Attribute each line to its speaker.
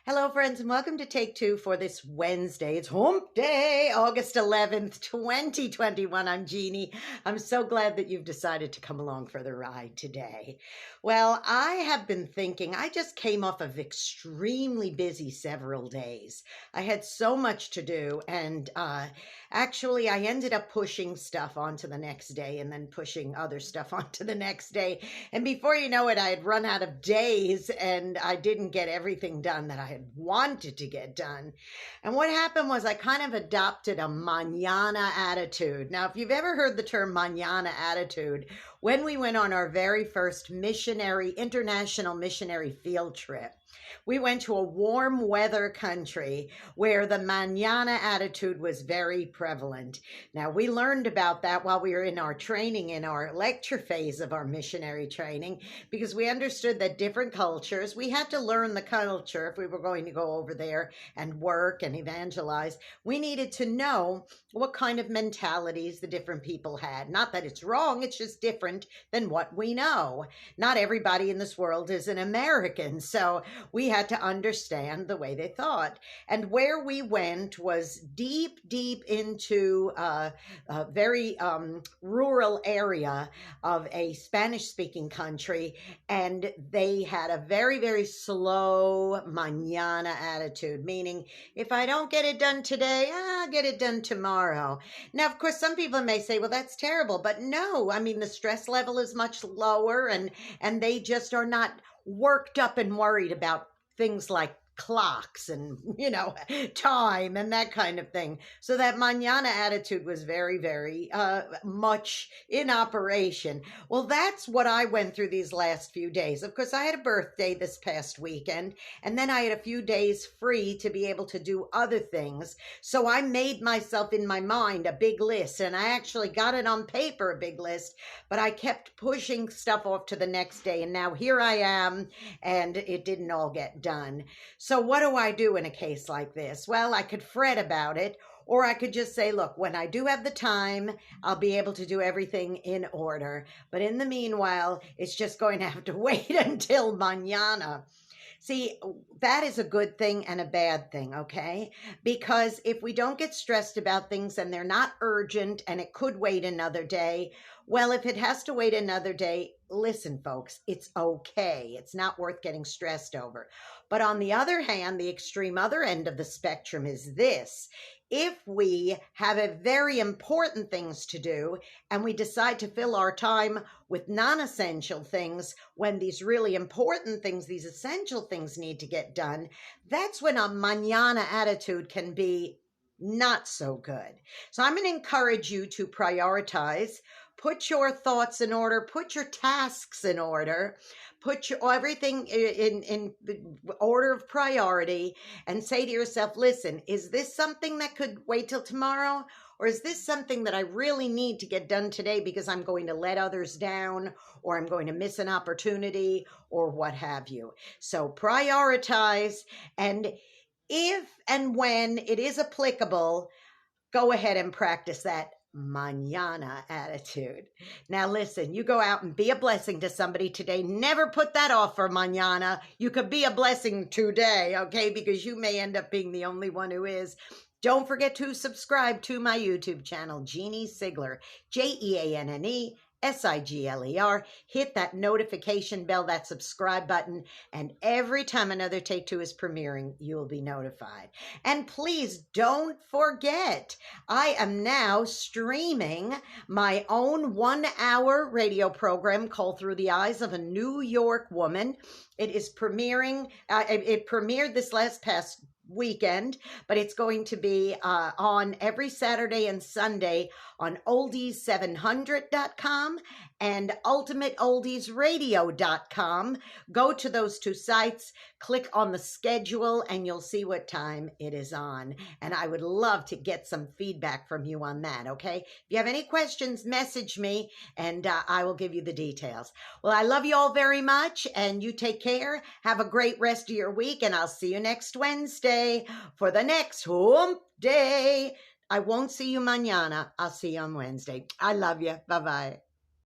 Speaker 1: Hello, friends, and welcome to Take Two for this Wednesday. It's Hump Day, August 11th, 2021. I'm Jeannie. I'm so glad that you've decided to come along for the ride today. Well, I have been thinking, I just came off of extremely busy several days. I had so much to do, and actually, I ended up pushing stuff onto the next day and then pushing other stuff onto the next day. And before you know it, I had run out of days and I didn't get everything done that I had wanted to get done. And what happened was I kind of adopted a manana attitude. Now, if you've ever heard the term manana attitude, when we went on our very first international missionary field trip, we went to a warm weather country where the manana attitude was very prevalent. Now, we learned about that while we were in our training, in our lecture phase of our missionary training, because we understood that different cultures, we had to learn the culture if we were going to go over there and work and evangelize. We needed to know what kind of mentalities the different people had. Not that it's wrong, it's just different than what we know. Not everybody in this world is an American, so we had to understand the way they thought. And where we went was deep into a very rural area of a Spanish-speaking country, and they had a very slow manana attitude, meaning if I don't get it done today, I'll get it done tomorrow. Now, of course, some people may say, well, that's terrible, but no, I mean, the stress level is much lower, and they just are not worked up and worried about things like clocks and, time and that kind of thing. So that manana attitude was very much in operation. Well, that's what I went through these last few days. Of course, I had a birthday this past weekend, and then I had a few days free to be able to do other things. So I made myself in my mind a big list, and I actually got it on paper, a big list, but I kept pushing stuff off to the next day, and now here I am, and it didn't all get done. So what do I do in a case like this? Well, I could fret about it, or I could just say, look, when I do have the time, I'll be able to do everything in order. But in the meanwhile, it's just going to have to wait until mañana. See, that is a good thing and a bad thing, okay? Because if we don't get stressed about things and they're not urgent and it could wait another day, well, if it has to wait another day, listen, folks, it's okay. It's not worth getting stressed over. But on the other hand, the extreme other end of the spectrum is this. If we have a very important things to do and we decide to fill our time with non-essential things when these really important things, these essential things need to get done, that's when a mañana attitude can be not so good. So I'm going to encourage you to prioritize. Put your thoughts in order, put your tasks in order, put everything in order of priority, and say to yourself, listen, is this something that could wait till tomorrow? Or is this something that I really need to get done today because I'm going to let others down, or I'm going to miss an opportunity, or what have you? So prioritize, and if and when it is applicable, go ahead and practice that mañana attitude. Now listen, you go out and be a blessing to somebody today. Never put that off for mañana. You could be a blessing today, okay? Because you may end up being the only one who is. Don't forget to subscribe to my YouTube channel, Jeanne Sigler, Jeanne Sigler. Hit that notification bell, that subscribe button, and every time another Take Two is premiering, you will be notified. And please don't forget, I am now streaming my own 1-hour radio program called Through the Eyes of a New York Woman. It is premiering, it premiered this past weekend, but it's going to be on every Saturday and Sunday on oldies700.com and ultimateoldiesradio.com. Go to those two sites, click on the schedule, and you'll see what time it is on. And I would love to get some feedback from you on that, okay? If you have any questions, message me, and I will give you the details. Well, I love you all very much, and you take care. Have a great rest of your week, and I'll see you next Wednesday for the next Hump Day. I won't see you mañana. I'll see you on Wednesday. I love you. Bye-bye.